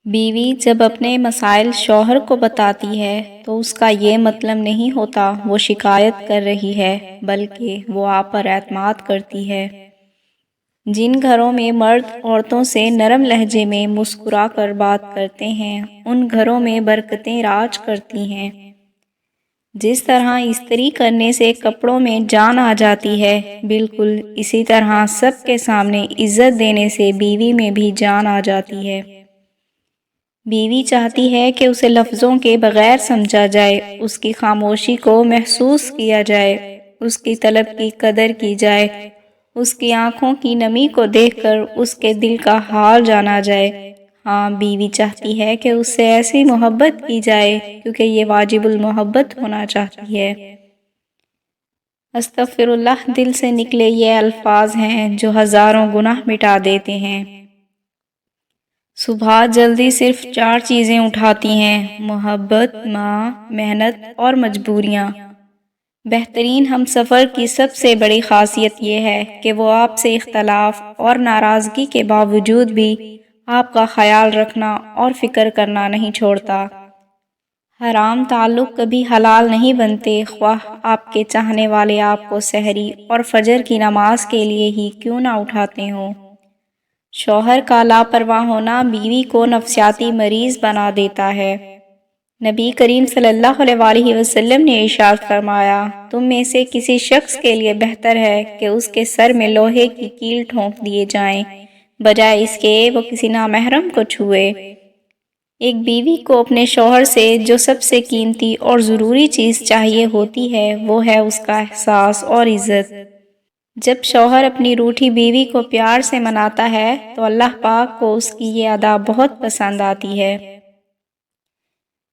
بیوی جب اپنے مسائل شوہر کو بتاتی ہے تو اس کا یہ مطلب نہیں ہوتا وہ شکایت کر رہی ہے، بلکہ وہ آپ پر اعتماد کرتی ہے۔ جن گھروں میں مرد عورتوں سے نرم لہجے میں مسکرا کر بات کرتے ہیں، ان گھروں میں برکتیں راج کرتی ہیں۔ جس طرح استری کرنے سے کپڑوں میں جان آ جاتی ہے، بالکل اسی طرح سب کے سامنے عزت دینے سے بیوی میں بھی جان آ جاتی ہے۔ بیوی چاہتی ہے کہ اسے لفظوں کے بغیر سمجھا جائے، اس کی خاموشی کو محسوس کیا جائے، اس کی طلب کی قدر کی جائے، اس کی آنکھوں کی نمی کو دیکھ کر اس کے دل کا حال جانا جائے۔ ہاں، بیوی چاہتی ہے کہ اس سے ایسی محبت کی جائے کیونکہ یہ واجب المحبت ہونا چاہتی ہے۔ استغفر اللہ دل سے نکلے یہ الفاظ ہیں جو ہزاروں گناہ مٹا دیتے ہیں۔ صبح جلدی صرف 4 چیزیں اٹھاتی ہیں: محبت، ماں، محنت اور مجبوریاں۔ بہترین ہم سفر کی سب سے بڑی خاصیت یہ ہے کہ وہ آپ سے اختلاف اور ناراضگی کے باوجود بھی آپ کا خیال رکھنا اور فکر کرنا نہیں چھوڑتا۔ حرام تعلق کبھی حلال نہیں بنتے، خواہ آپ کے چاہنے والے آپ کو سحری اور فجر کی نماز کے لیے ہی کیوں نہ اٹھاتے ہوں۔ شوہر کا لاپرواہ ہونا بیوی کو نفسیاتی مریض بنا دیتا ہے۔ نبی کریم صلی اللہ علیہ وسلم نے ارشاد فرمایا، تم میں سے کسی شخص کے لیے بہتر ہے کہ اس کے سر میں لوہے کی کیل ٹھونک دیے جائیں، بجائے اس کے وہ کسی نامحرم کو چھوئے۔ ایک بیوی کو اپنے شوہر سے جو سب سے قیمتی اور ضروری چیز چاہیے ہوتی ہے وہ ہے اس کا احساس اور عزت۔ جب شوہر اپنی روٹھی بیوی کو پیار سے مناتا ہے تو اللہ پاک کو اس کی یہ ادا بہت پسند آتی ہے۔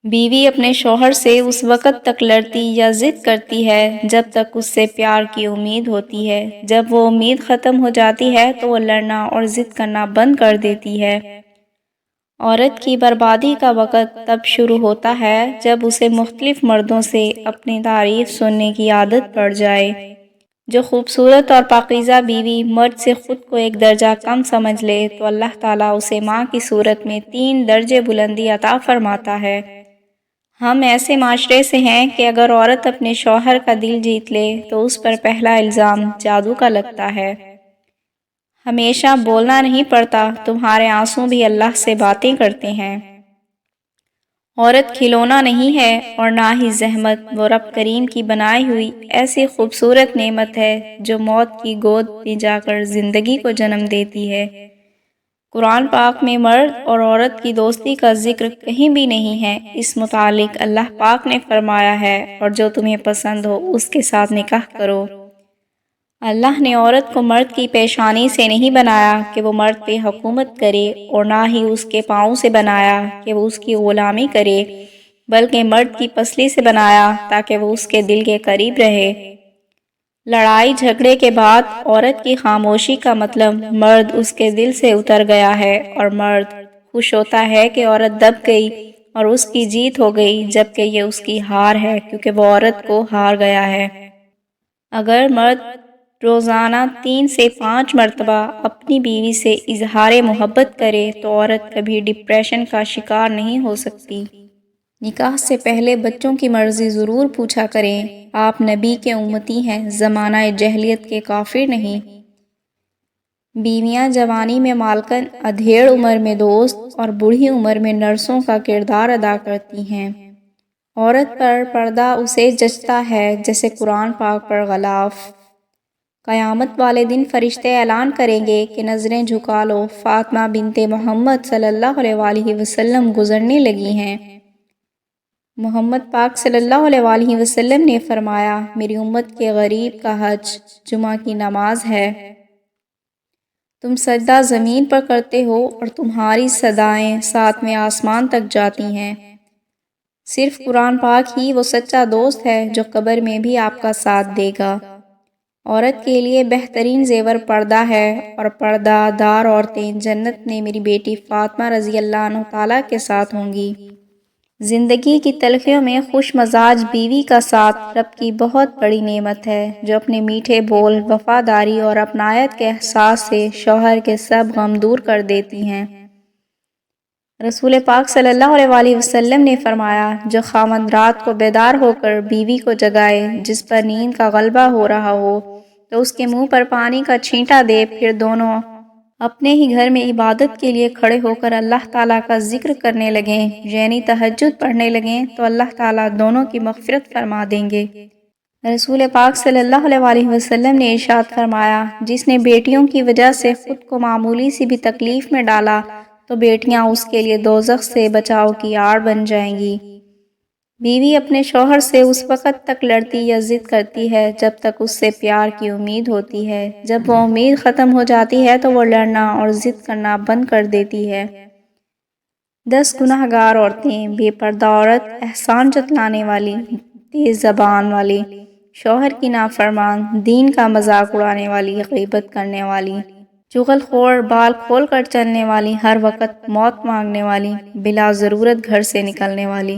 بیوی اپنے شوہر سے اس وقت تک لڑتی یا ضد کرتی ہے جب تک اس سے پیار کی امید ہوتی ہے۔ جب وہ امید ختم ہو جاتی ہے تو وہ لڑنا اور ضد کرنا بند کر دیتی ہے۔ عورت کی بربادی کا وقت تب شروع ہوتا ہے جب اسے مختلف مردوں سے اپنی تعریف سننے کی عادت پڑ جائے۔ جو خوبصورت اور پاکیزہ بیوی مرد سے خود کو ایک درجہ کم سمجھ لے تو اللہ تعالیٰ اسے ماں کی صورت میں 3 درجے بلندی عطا فرماتا ہے۔ ہم ایسے معاشرے سے ہیں کہ اگر عورت اپنے شوہر کا دل جیت لے تو اس پر پہلا الزام جادو کا لگتا ہے۔ ہمیشہ بولنا نہیں پڑتا، تمہارے آنسو بھی اللہ سے باتیں کرتے ہیں۔ عورت کھلونا نہیں ہے اور نہ ہی زحمت، وہ رب کریم کی بنائی ہوئی ایسی خوبصورت نعمت ہے جو موت کی گود میں جا کر زندگی کو جنم دیتی ہے۔ قرآن پاک میں مرد اور عورت کی دوستی کا ذکر کہیں بھی نہیں ہے۔ اس متعلق اللہ پاک نے فرمایا ہے، اور جو تمہیں پسند ہو اس کے ساتھ نکاح کرو۔ اللہ نے عورت کو مرد کی پیشانی سے نہیں بنایا کہ وہ مرد پہ حکومت کرے، اور نہ ہی اس کے پاؤں سے بنایا کہ وہ اس کی غلامی کرے، بلکہ مرد کی پسلی سے بنایا تاکہ وہ اس کے دل کے قریب رہے۔ لڑائی جھگڑے کے بعد عورت کی خاموشی کا مطلب مرد اس کے دل سے اتر گیا ہے، اور مرد خوش ہوتا ہے کہ عورت دب گئی اور اس کی جیت ہو گئی، جبکہ یہ اس کی ہار ہے کیونکہ وہ عورت کو ہار گیا ہے۔ اگر مرد روزانہ 3 سے 5 مرتبہ اپنی بیوی سے اظہار محبت کرے تو عورت کبھی ڈپریشن کا شکار نہیں ہو سکتی۔ نکاح سے پہلے بچوں کی مرضی ضرور پوچھا کریں، آپ نبی کے امتی ہیں، زمانہ جاہلیت کے کافر نہیں۔ بیویاں جوانی میں مالکن، ادھیڑ عمر میں دوست اور بوڑھی عمر میں نرسوں کا کردار ادا کرتی ہیں۔ عورت پر پردہ اسے جچتا ہے جیسے قرآن پاک پر غلاف۔ قیامت والے دن فرشتے اعلان کریں گے کہ نظریں جھکا لو، فاطمہ بنت محمد صلی اللہ علیہ وسلم گزرنے لگی ہیں۔ محمد پاک صلی اللہ علیہ وسلم نے فرمایا، میری امت کے غریب کا حج جمعہ کی نماز ہے۔ تم سجدہ زمین پر کرتے ہو اور تمہاری صدائیں 7ویں آسمان تک جاتی ہیں۔ صرف قرآن پاک ہی وہ سچا دوست ہے جو قبر میں بھی آپ کا ساتھ دے گا۔ عورت کے لیے بہترین زیور پردہ ہے، اور پردہ دار عورتیں جنت میں میری بیٹی فاطمہ رضی اللہ عنہ تعالیٰ کے ساتھ ہوں گی۔ زندگی کی تلخیوں میں خوش مزاج بیوی کا ساتھ رب کی بہت بڑی نعمت ہے، جو اپنے میٹھے بول، وفاداری اور اپنائیت کے احساس سے شوہر کے سب غم دور کر دیتی ہیں۔ رسول پاک صلی اللہ علیہ وسلم نے فرمایا، جو خاوند رات کو بیدار ہو کر بیوی کو جگائے جس پر نیند کا غلبہ ہو رہا ہو تو اس کے منہ پر پانی کا چھینٹا دے، پھر دونوں اپنے ہی گھر میں عبادت کے لیے کھڑے ہو کر اللہ تعالیٰ کا ذکر کرنے لگیں، یعنی تہجد پڑھنے لگیں، تو اللہ تعالیٰ دونوں کی مغفرت فرما دیں گے۔ رسول پاک صلی اللہ علیہ وسلم نے ارشاد فرمایا، جس نے بیٹیوں کی وجہ سے خود کو معمولی سی بھی تکلیف میں ڈالا تو بیٹیاں اس کے لیے دوزخ سے بچاؤ کی آڑ بن جائیں گی۔ بیوی اپنے شوہر سے اس وقت تک لڑتی یا ضد کرتی ہے جب تک اس سے پیار کی امید ہوتی ہے، جب وہ امید ختم ہو جاتی ہے تو وہ لڑنا اور ضد کرنا بند کر دیتی ہے۔ 10 گناہ گار عورتیں: بے پردہ عورت، احسان جتلانے والی، تیز زبان والی، شوہر کی نافرمان، دین کا مذاق اڑانے والی، غیبت کرنے والی، چغل خور، بال کھول کر چلنے والی، ہر وقت موت مانگنے والی، بلا ضرورت گھر سے نکلنے والی۔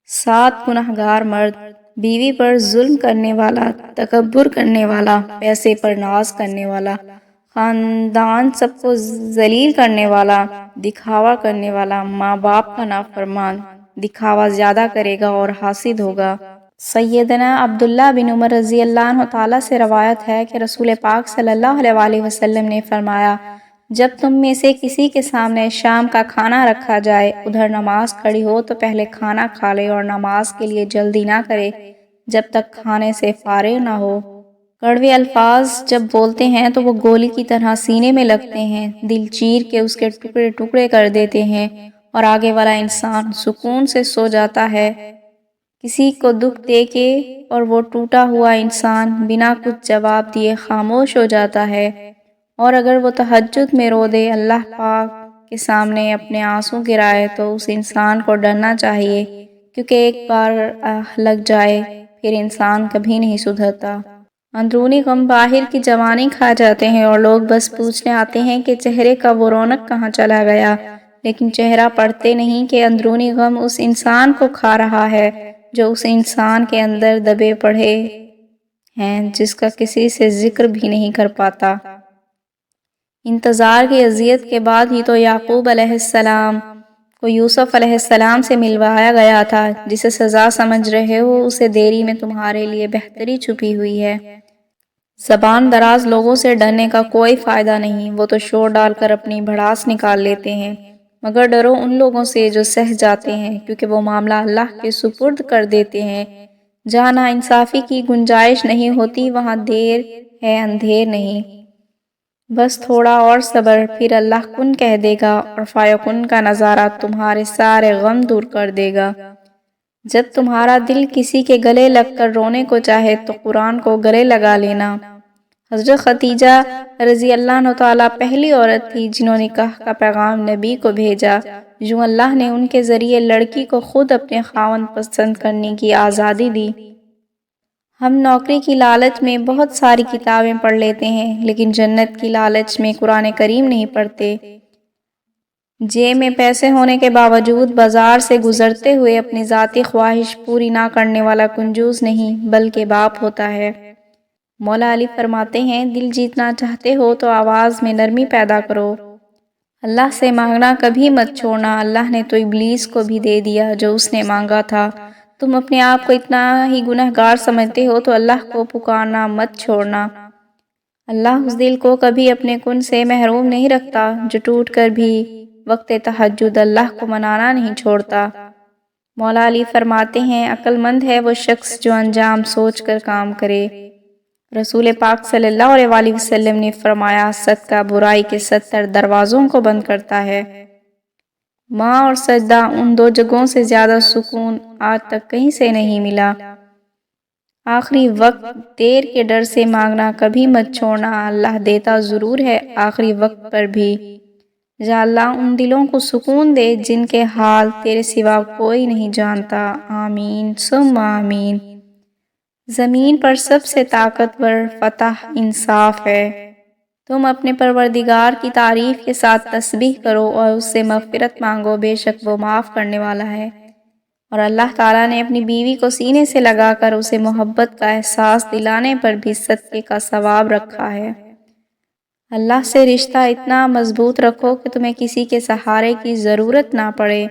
7 گناہ گار مرد: بیوی پر ظلم کرنے والا، تکبر کرنے والا، پیسے پر ناز کرنے والا، خاندان سب کو ذلیل کرنے والا، دکھاوا کرنے والا، ماں باپ کا نافرمان، دکھاوا زیادہ کرے گا اور حاسد ہوگا۔ سیدنا عبداللہ بن عمر رضی اللہ عنہ تعالیٰ سے روایت ہے کہ رسول پاک صلی اللہ علیہ وسلم نے فرمایا، جب تم میں سے کسی کے سامنے شام کا کھانا رکھا جائے، ادھر نماز کھڑی ہو تو پہلے کھانا کھا لے اور نماز کے لیے جلدی نہ کرے جب تک کھانے سے فارغ نہ ہو۔ کڑوے الفاظ جب بولتے ہیں تو وہ گولی کی طرح سینے میں لگتے ہیں، دل چیر کے اس کے ٹکڑے ٹکڑے کر دیتے ہیں اور آگے والا انسان سکون سے سو جاتا ہے۔ کسی کو دکھ دے کے اور وہ ٹوٹا ہوا انسان بنا کچھ جواب دیے خاموش ہو جاتا ہے، اور اگر وہ تہجد میں رو دے، اللہ پاک کے سامنے اپنے آنسو گرائے، تو اس انسان کو ڈرنا چاہیے، کیونکہ ایک بار لگ جائے پھر انسان کبھی نہیں سدھرتا۔ اندرونی غم باہر کی جوانی کھا جاتے ہیں اور لوگ بس پوچھنے آتے ہیں کہ چہرے کا وہ رونق کہاں چلا گیا، لیکن چہرہ پڑھتے نہیں کہ اندرونی غم اس انسان کو کھا رہا ہے جو اس انسان کے اندر دبے پڑے ہیں، جس کا کسی سے ذکر بھی نہیں کر پاتا۔ انتظار کی اذیت کے بعد ہی تو یعقوب علیہ السلام کو یوسف علیہ السلام سے ملوایا گیا تھا۔ جسے سزا سمجھ رہے ہو، اسے دیری میں تمہارے لیے بہتری چھپی ہوئی ہے۔ زبان دراز لوگوں سے ڈرنے کا کوئی فائدہ نہیں، وہ تو شور ڈال کر اپنی بھڑاس نکال لیتے ہیں، مگر ڈرو ان لوگوں سے جو سہ جاتے ہیں، کیونکہ وہ معاملہ اللہ کے سپرد کر دیتے ہیں۔ جہاں ناانصافی کی گنجائش نہیں ہوتی، وہاں دیر ہے اندھیر نہیں۔ بس تھوڑا اور صبر، پھر اللہ کن کہہ دے گا اور فیکن کا نظارہ تمہارے سارے غم دور کر دے گا۔ جب تمہارا دل کسی کے گلے لگ کر رونے کو چاہے تو قرآن کو گلے لگا لینا۔ حضرت خدیجہ رضی اللہ عنہ تعالیٰ پہلی عورت تھی جنہوں نے نکاح کا پیغام نبی کو بھیجا، جو اللہ نے ان کے ذریعے لڑکی کو خود اپنے خاوند پسند کرنے کی آزادی دی۔ ہم نوکری کی لالچ میں بہت ساری کتابیں پڑھ لیتے ہیں، لیکن جنت کی لالچ میں قرآن کریم نہیں پڑھتے۔ جیب میں پیسے ہونے کے باوجود بازار سے گزرتے ہوئے اپنی ذاتی خواہش پوری نہ کرنے والا کنجوس نہیں بلکہ باپ ہوتا ہے۔ مولا علی فرماتے ہیں، دل جیتنا چاہتے ہو تو آواز میں نرمی پیدا کرو۔ اللہ سے مانگنا کبھی مت چھوڑنا، اللہ نے تو ابلیس کو بھی دے دیا جو اس نے مانگا تھا۔ تم اپنے آپ کو اتنا ہی گناہ گار سمجھتے ہو تو اللہ کو پکارنا مت چھوڑنا۔ اللہ اس دل کو کبھی اپنے کن سے محروم نہیں رکھتا جو ٹوٹ کر بھی وقت تہجد اللہ کو منانا نہیں چھوڑتا۔ مولا علی فرماتے ہیں، عقل مند ہے وہ شخص جو انجام سوچ کر کام کرے۔ رسول پاک صلی اللہ علیہ وسلم نے فرمایا، صدقہ برائی کے 70 دروازوں کو بند کرتا ہے۔ ماں اور سجدہ، ان دو جگہوں سے زیادہ سکون آج تک کہیں سے نہیں ملا۔ آخری وقت دیر کے ڈر سے مانگنا کبھی مت چھوڑنا، اللہ دیتا ضرور ہے آخری وقت پر بھی۔ یا اللہ ان دلوں کو سکون دے جن کے حال تیرے سوا کوئی نہیں جانتا، آمین ثم آمین۔ زمین پر سب سے طاقتور فتح انصاف ہے۔ تم اپنے پروردگار کی تعریف کے ساتھ تسبیح کرو اور اس سے مغفرت مانگو، بے شک وہ معاف کرنے والا ہے۔ اور اللہ تعالیٰ نے اپنی بیوی کو سینے سے لگا کر اسے محبت کا احساس دلانے پر بھی صدقے کا ثواب رکھا ہے۔ اللہ سے رشتہ اتنا مضبوط رکھو کہ تمہیں کسی کے سہارے کی ضرورت نہ پڑے۔